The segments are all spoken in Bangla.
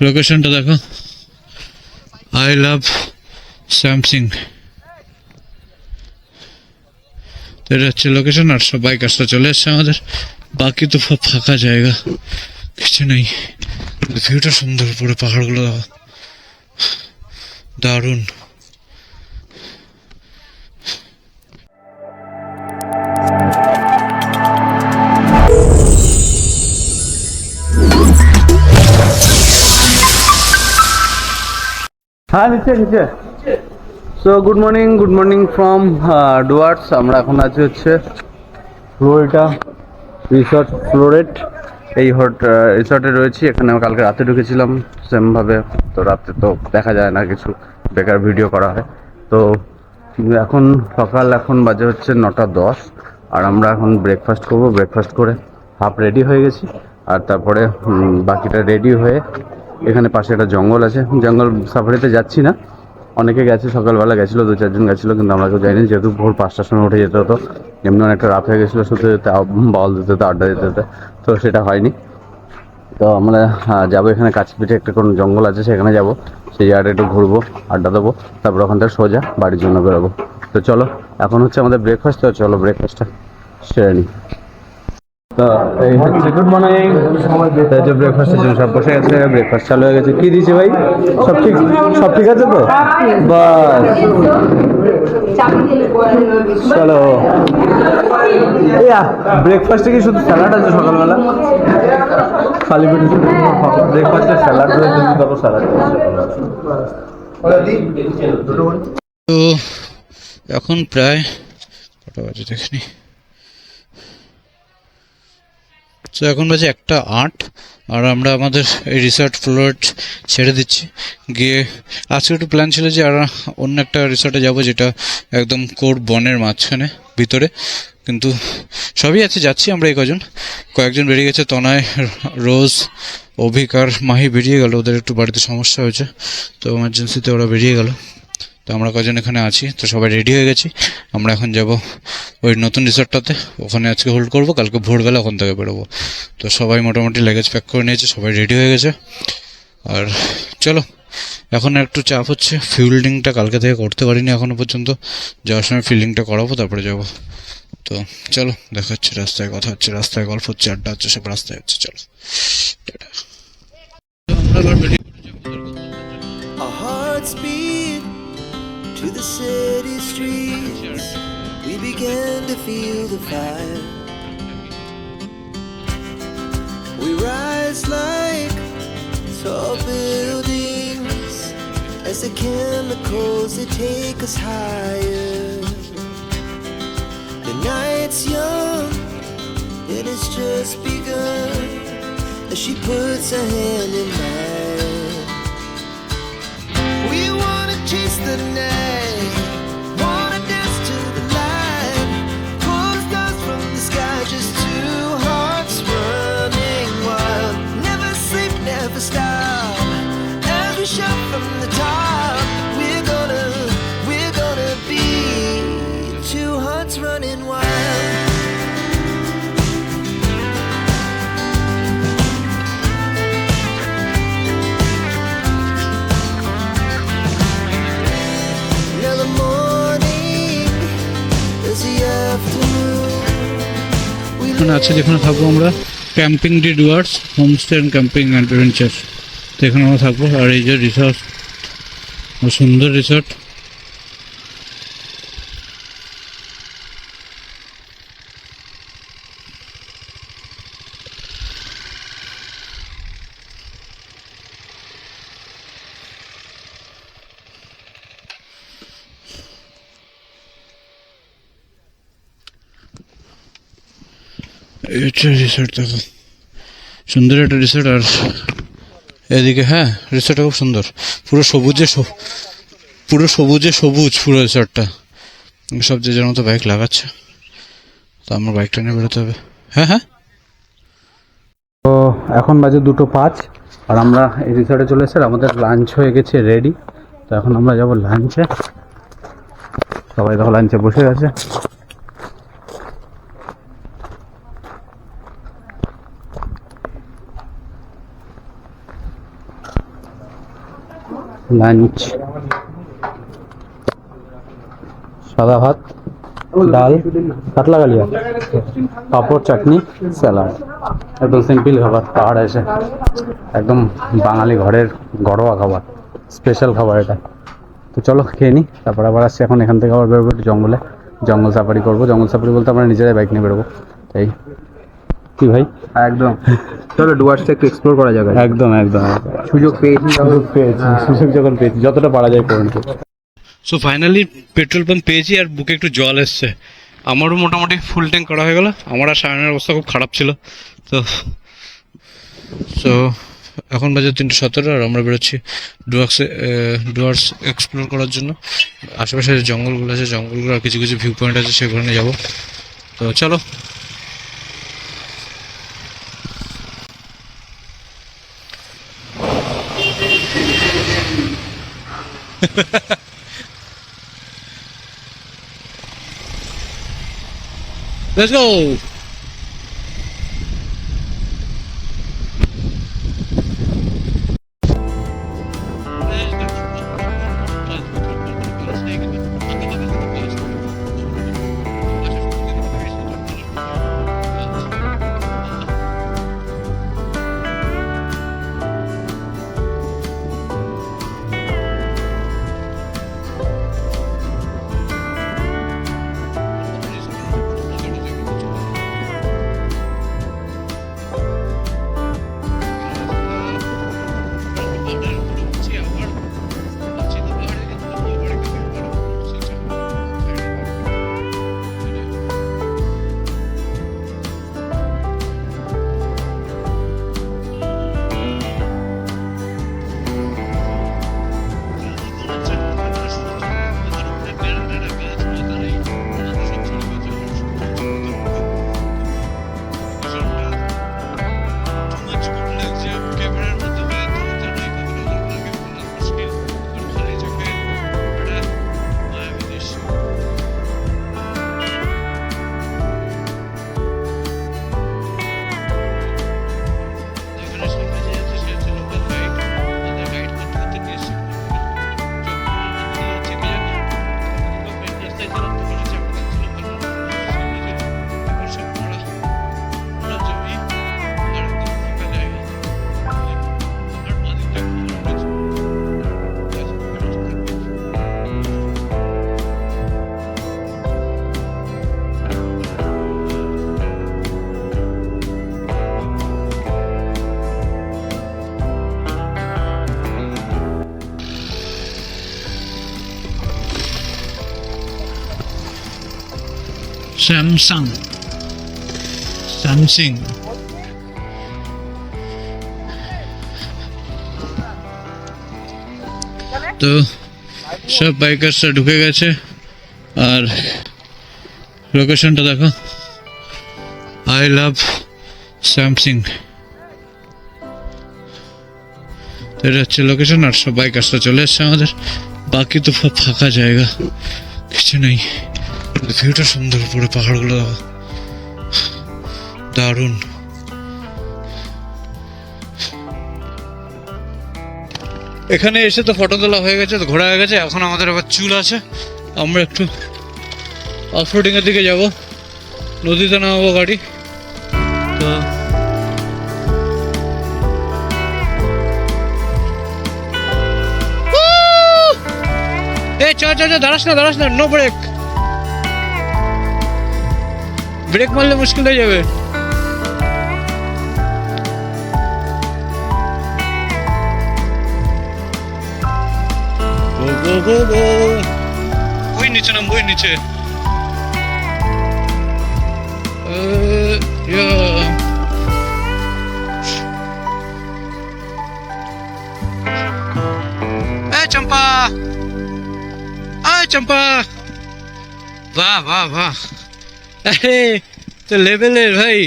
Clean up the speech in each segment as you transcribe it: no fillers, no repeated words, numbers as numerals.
লোকেশনটা দেখো, আই লাভ স্যামসিং। তো এটা হচ্ছে লোকেশন, আর সব বাইকার্সরা চলে এসছে আমাদের। বাকি তো ফাঁকা জায়গা, কিছু নেই। ভিউটা সুন্দর, পুরো পাহাড়গুলো দেখো, দারুণ। হ্যাঁ নিচে। So good morning from Dooars. আমরা এখন আছি হচ্ছে ফ্লোরিডা রিসর্ট ফ্লোরেট। এই রিসর্টে রয়েছি। এখানে কালকে রাতে ঢুকেছিলাম সেমভাবে। তো রাতে তো দেখা যায় না কিছু, বেকার ভিডিও করা হয়। তো এখন সকাল, এখন বাজে হচ্ছে 9:10, আর আমরা এখন ব্রেকফাস্ট করবো। ব্রেকফাস্ট করে হাফ রেডি হয়ে গেছি, আর তারপরে বাকিটা রেডি হয়ে এখানে পাশে একটা জঙ্গল আছে, জঙ্গল সাফারিতে যাচ্ছি না। অনেকে গেছে, সকালবেলা গেছিলো, 2-4 জন গেছিলো, কিন্তু আমরা কেউ যাইনি, যেহেতু ভোর 5টার সময় উঠে যেতে হতো। এমনি অনেকটা রাত হয়ে গেছিলো, শুতে যেতে, বল দিতে হতো, আড্ডা দিতে হতো, তো সেটা হয়নি। তো আমরা যাবো, এখানে কাছে পিঠে একটা কোনো জঙ্গল আছে, সেখানে যাবো, সেই জায়গাটা একটু ঘুরবো, আড্ডা দেবো, তারপর ওখান থেকে সোজা বাড়ির জন্য বেরোবো। তো চলো, এখন হচ্ছে আমাদের ব্রেকফাস্ট। তো চলো ব্রেকফাস্টটা সেরে নিই। তো এই হচ্ছে গুড মর্নিং। যে ব্রেকফাস্টের জন্য সব বসে গেছে, ব্রেকফাস্ট চালু হয়ে গেছে। কি দিয়েছে ভাই? সব ঠিক আছে তো? বাস চলো। ব্রেকফাস্টে কি শুধু স্যালাড আছে সকালবেলা? খালি পেটে শুধু ব্রেকফাস্টে স্যালাড রয়েছে, তখন স্যালাড। তো এখন প্রায় কটা বাজে দেখিনি। তো এখন বাজে 1:08, আর আমরা আমাদের এই রিসর্ট ফ্লোরেট ছেড়ে দিচ্ছি। গিয়ে আজকে একটু প্ল্যান ছিল যে আর অন্য একটা রিসর্টে যাব, যেটা একদম কোর বনের মাঝখানে ভিতরে, কিন্তু সবই আছে, যাচ্ছি আমরা। এই কয়েকজন বেরিয়ে গেছে, তনয়, রোজ, অভিক আর মাহি বেরিয়ে গেল। ওদের একটু বাড়িতে সমস্যা হয়েছে, তো এমার্জেন্সিতে ওরা বেরিয়ে গেল। তো আমরা কজন এখানে আছি, তো সবাই রেডি হয়ে গেছি। আমরা এখন যাব ওই নতুন রিসর্টটাতে, ওখানে আজকে হোল্ড করব, কালকে ভোরবেলা ওখান থেকে বেরোবো। তো সবাই মোটামুটি লাগেজ প্যাক করে নিয়েছে, সবাই রেডি হয়ে গেছে। আর চলো, এখন একটু চাপ হচ্ছে, ফিল্ডিংটা কালকে থেকে করতে পারিনি এখনো পর্যন্ত। যাওয়ার সময় ফিল্ডিংটা করাবো, তারপরে যাব। তো চলো, দেখা হচ্ছে রাস্তায়, কথা হচ্ছে রাস্তায়, গল্প হচ্ছে, আড্ডা হচ্ছে, সব রাস্তায় হচ্ছে। চলো tata. Our hearts beat to the city streets. We began to feel the fire. We rise like tall buildings as the chemicals they take us higher. The night's young and it's just begun as she puts her hand in mine. We wanna chase the night, wanna dance to the light, pull the stars from the sky, just two hearts running wild. Never sleep, never stop, as we shout from the top. We're gonna be two hearts running wild. Now the morning is the afternoon. এখানে আছে, যেখানে থাকবো আমরা, camping D Dooars homestay and camping adventure. তো এখানে আমরা থাকবো। আর এই যে রিসর্ট, সুন্দর রিসর্ট। এটা রিসর্ট দেখো, সুন্দর একটা রিসর্ট। আর এদিকে হ্যাঁ, রিসর্টটা খুব সুন্দর, পুরো সবুজ পুরো রিসর্টটা। সব যে যার মতো বাইক লাগাচ্ছে, তো আমার বাইকটা নিয়ে বেরোতে হবে। হ্যাঁ। তো এখন বাজে 2:05, আর আমরা এই রিসর্টে চলে এসেছি। আমাদের লাঞ্চ হয়ে গেছে রেডি। তো এখন আমরা যাব লাঞ্চে। সবাই দেখো লাঞ্চে বসে গেছে। লাঞ্চ, সাদা ভাত, ডাল, কাতলা কালিয়া, পাঁপড়, চাটনি, স্যালাড। একদম সিম্পল খাবার, পাহাড় এসে একদম বাঙালি ঘরের ঘরোয়া খাবার, স্পেশাল খাবার এটা। তো চলো খেয়ে নিই, তারপর আবার আসছি। এখন এখান থেকে আবার বেরোবো একটু জঙ্গলে, জঙ্গল সাফারি করবো। জঙ্গল সাফারি বলতে আমরা নিজেরাই বাইক নিয়ে বেরোবো, তাই কি ভাই? একদম, চলো ডুয়ার্সটা একটু এক্সপ্লোর করা যাবে। একদম একদম সুযোগ পেয়েছি সুযোগ যখন পেয়েছি, যতটা পারা যায় করে নিতে। সো ফাইনালি পেট্রোল পাম্প পেয়েছি আর বুকে একটু জল এসছে। আমারও মোটামুটি ফুল ট্যাঙ্ক করা হয়ে গেল। আমার আর সায়নের অবস্থা খুব খারাপ ছিল। তো এখন বাজে 3:17 আর আমরা বেরোচ্ছি ডুয়ার্স এক্সপ্লোর করার জন্য। আশেপাশে যে জঙ্গলগুলো আছে, জঙ্গলগুলো আর কিছু কিছু ভিউ পয়েন্ট আছে, সেখানে যাবো। তো চলো। Let's go! স্যামসাং তো সব বাইকার্সরা ঢুকে গেছে। আর লোকেশনটা দেখো, আই লাভ স্যামসাং। এটা হচ্ছে লোকেশন, আর সব বাইকার্সরা চলে এসছে আমাদের। বাকি তো ফাঁকা জায়গা, কিছু নেই। ভিউটা সুন্দর, পুরো পাহাড়গুলো দেখো, দারুণ। এখানে এসে তো ফটো তোলা হয়ে গেছে, তো ঘোরা হয়ে গেছে। এখন আমাদের আবার চুল আছে, আমরা একটু অফরোডিং এর দিকে যাব, নদীতে নামাবো গাড়ি। তো চ দাঁড়াস না, নো ব্রেক। ব্রেক মারলে মুশকিল হয়ে যাবে। ওই নিচে নাম, ওই নিচে। চম্পা, চম্পা, বাহ বাহ বাহ, আরে তো লেভেলের ভাই।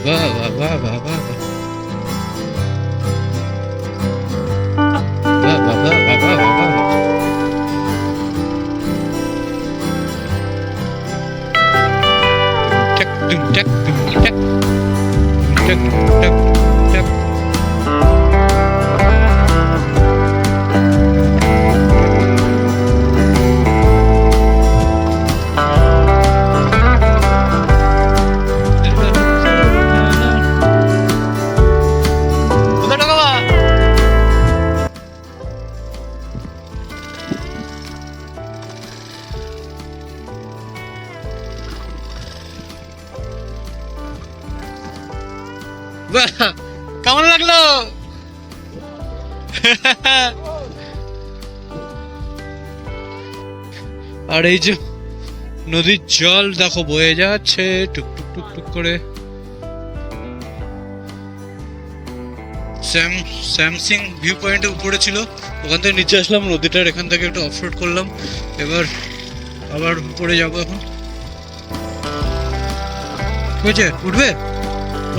বাহ বাহ বাহ বাহ বাহ Tuck, tuck, tuck, tuck, tuck, tuck, tuck. বাহ, কেমন লাগলো? আর এই যে নদীর জল দেখো বয়ে যাচ্ছে টুক টুক টুক টুক করে। স্যামসিং ভিউ পয়েন্টের উপরে ছিল, ওখান থেকে নিচে আসলাম, নদীটার এখান থেকে একটু অফরোড করলাম। এবার আবার উপরে যাবো এখন। হয়েছে, উঠবে?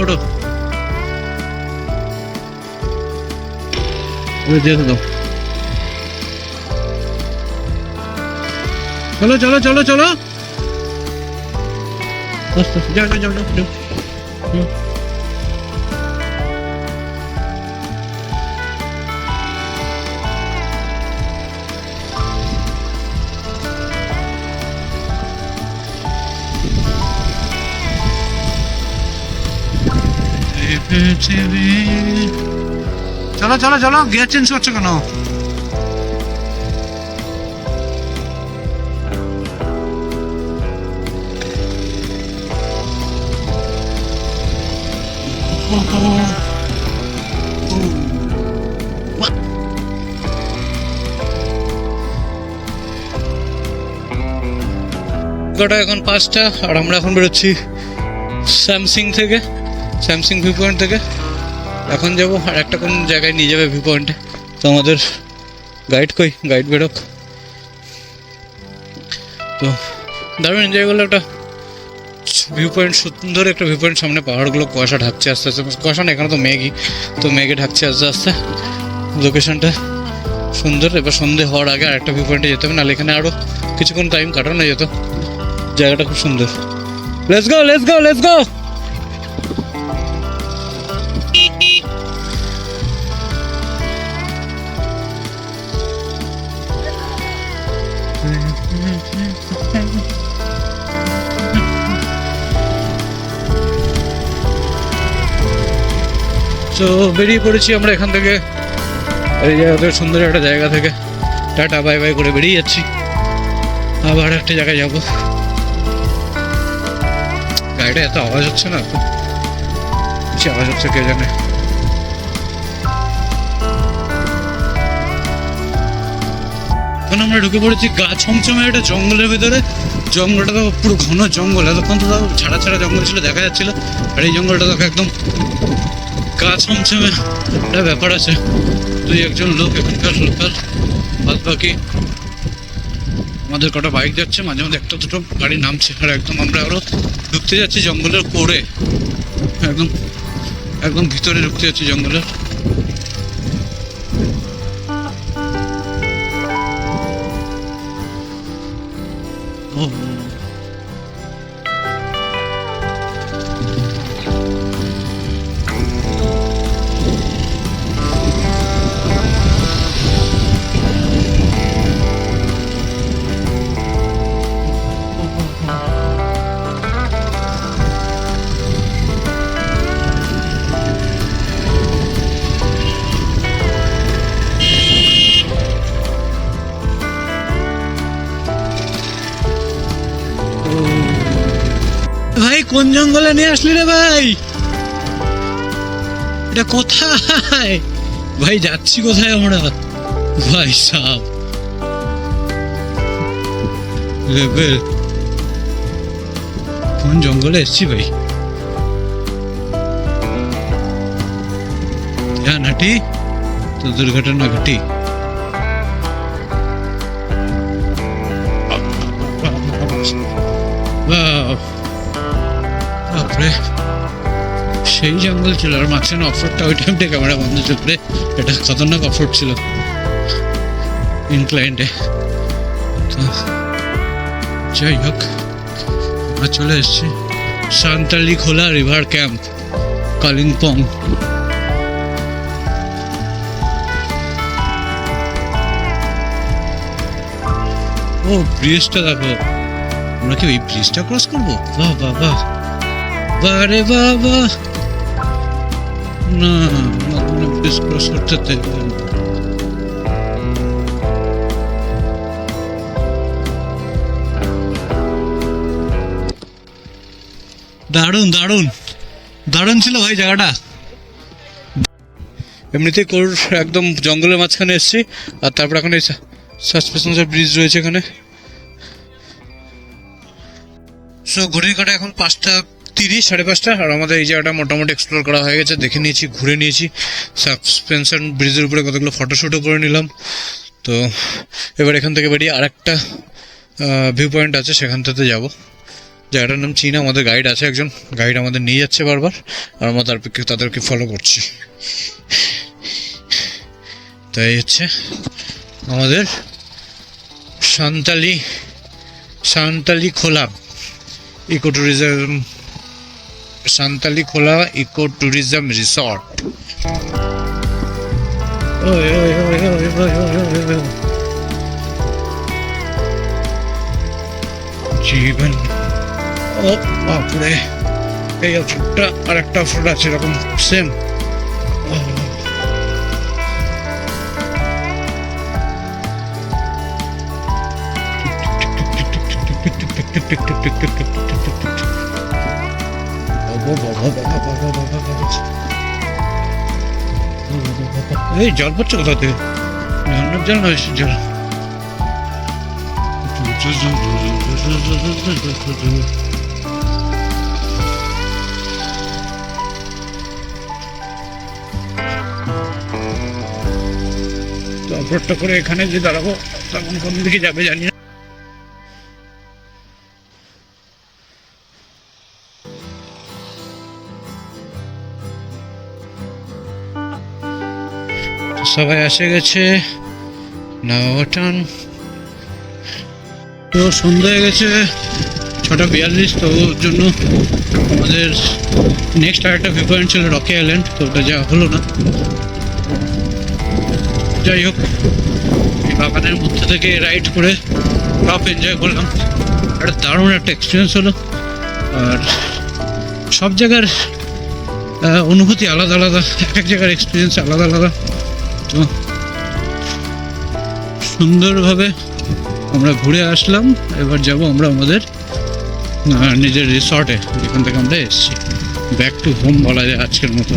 ওঠো, যেতে দাও। চলো চলো চলো চলো, যাও যাও যাও যাও। চলো চলো চলো, গিয়ার চেঞ্জ করছো কেন? কটা এখন 5টা, আর আমরা এখন বেরোচ্ছি স্যামসিং থেকে, স্যামসিং ভিউ পয়েন্ট থেকে। এখন যাবো আর একটা কোন জায়গায় নিয়ে যাবে ভিউ পয়েন্টে। তো আমাদের গাইড কই, গাইড বেরোক। তো দারুণ এনজয় করলো, একটা ভিউ পয়েন্ট, সুন্দর একটা ভিউ পয়েন্ট। সামনে পাহাড়গুলো কুয়াশা ঢাকছে আস্তে আস্তে, কুয়াশা না এখানে তো মেঘই, তো মেঘে ঢাকছে আস্তে আস্তে। লোকেশনটা সুন্দর। এবার সন্ধে হওয়ার আগে আরেকটা ভিউ পয়েন্টে যেতে হবে, নাহলে এখানে আরও কিছুক্ষণ টাইম কাটানো যেত। জায়গাটা খুব সুন্দর। Let's go let's go let's go. তো বেরিয়ে পড়েছি আমরা এখান থেকে, এই জায়গাতে সুন্দর একটা জায়গা থেকে। টাটা বাই বাই করে বেরিয়ে যাচ্ছি, আবার একটা জায়গায় যাবো। গাড়িটা এত আওয়াজ হচ্ছে না, বেশি আওয়াজ হচ্ছে কে জানে। এখন আমরা ঢুকে পড়েছি গা ছমছমে একটা জঙ্গলের ভিতরে। জঙ্গলটা তো পুরো ঘন জঙ্গল, এতক্ষণ তো ছাড়া ছাড়া জঙ্গল ছিল, দেখা যাচ্ছিল। আর এই জঙ্গলটা তো একদম গা ছমছমে একটা ব্যাপার আছে। তুই একজন লোক এখানকার লোকাল, বাদ বাকি আমাদের কটা বাইক যাচ্ছে, মাঝে মাঝে একটা দুটো গাড়ি নামছে। আর একদম আমরা আরো ঢুকতে যাচ্ছি জঙ্গলের কোরে, একদম একদম ভিতরে ঢুকতে যাচ্ছি জঙ্গলের। ও ভাই, কোন জঙ্গলে নিয়ে আসলি রে ভাই? এটা কোথায় ভাই? যাচ্ছি কোথায় আমরা ভাই সাহেব? কোন জঙ্গলে এসছি ভাই? ধ্যান হাঁটি তো দুর্ঘটনা ঘটি। বাপরে, সেই জঙ্গল ছিল। আর মাঝখানে অফরোডটা ওই টাইমটা ক্যামেরা বন্ধ ছিল, এটা খতরনাক অফরোড ছিল ইনক্লাইন্ডে। তো যাই হোক, আমরা চলে এসেছি সান্তালি খোলা রিভার ক্যাম্প, কালিম্পং। ও ব্রিজটা দেখো, আমরা কি ওই ব্রিজটা ক্রস করবো? বাহ বাহ বাহ, বারে বাবা। না, ব্রিজ ক্রস করতে দেবে না। দারুণ দারুণ দারুণ ছিল ভাই জায়গাটা। এমনিতেই কোর একদম জঙ্গলের মাঝখানে এসেছি, আর তারপর এখন এই সাসপেনশন ব্রিজ রয়েছে এখানে। সো ঘড়ির কাটা এখন 5:30, 5:30, আর আমাদের এই জায়গাটা মোটামুটি এক্সপ্লোর করা হয়ে গেছে, দেখে নিয়েছি, ঘুরে নিয়েছি। সাসপেনশন ব্রিজের উপরে কতগুলো ফটোশ্যুটও করে নিলাম। তো এবার এখান থেকে বেরিয়ে আরেকটা ভিউ পয়েন্ট আছে, সেখান থেকে যাবো। জায়গাটার নাম চীনা, আমাদের গাইড আছে একজন, গাইড আমাদের নিয়ে যাচ্ছে বারবার, আর আমরা তাদেরকে ফলো করছি। তাই হচ্ছে আমাদের সান্তালি খোলা ইকো ট্যুরিজম, সান্তালি খোলা ইকো ট্যুরিজম রিসর্ট। জীবন, ও বাপরে, এই অফরোডটা আর একটা অফরোড আছে এরকম সেম। এই জল পড়ছে কোথা থেকে? ঝর্ণার জল না জল। অফরোডটা করে এখানে যে দাঁড়াবো, তখন কোন দিকে যাবে জানি না। সবাই এসে গেছে, নাও টান। তো সন্ধ্যা হয়ে গেছে 6:42, তো ওর জন্য আমাদের নেক্সট আরেকটা ভিউ পয়েন্ট ছিল রকি আইল্যান্ড, তো ওটা যাওয়া হলো না। যাই হোক, বাগানের মধ্যে থেকে রাইড করে টপ এনজয় করলাম, একটা দারুণ একটা এক্সপিরিয়েন্স হলো। আর সব জায়গার অনুভূতি আলাদা আলাদা, এক জায়গার এক্সপিরিয়েন্স আলাদা আলাদা। তো সুন্দরভাবে আমরা ঘুরে আসলাম। এবার যাব আমরা আমাদের নিজের রিসর্টে, যেখান থেকে আমরা এসেছি। ব্যাক টু হোম বলা যায় আজকের মতো।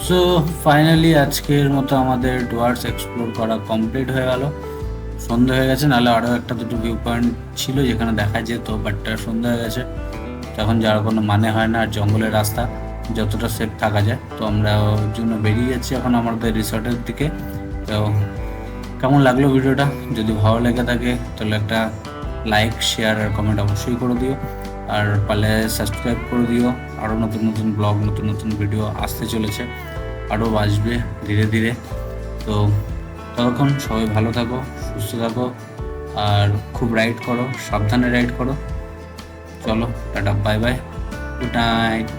সো ফাইনালি আজকের মতো আমাদের ডুয়ার্স এক্সপ্লোর করা কমপ্লিট হয়ে গেল। সন্ধ্যা হয়ে গেছে, নাহলে আরও একটা দুটো ভিউ পয়েন্ট ছিল যেখানে দেখা যেত, বাট সন্ধ্যা হয়ে গেছে, তখন যাওয়ার কোনো মানে হয় না। আর জঙ্গলের রাস্তা, যতটা সেফ থাকা যায়, তো আমরা ওর জন্য বেরিয়ে যাচ্ছি এখন আমাদের রিসর্টের দিকে। তো কেমন লাগলো ভিডিওটা? যদি ভালো লেগে থাকে তাহলে একটা লাইক, শেয়ার আর কমেন্ট অবশ্যই করে দিও, আর পারলে সাবস্ক্রাইব করে দিও। আরও নতুন নতুন ব্লগ, নতুন নতুন ভিডিও আসতে চলেছে, আরও আসবে ধীরে ধীরে। তো ততক্ষণ সবাই ভালো থাকো, সুস্থ থাকো, আর খুব রাইড করো, সাবধানে রাইড করো। চলো, tata, bye bye, good night.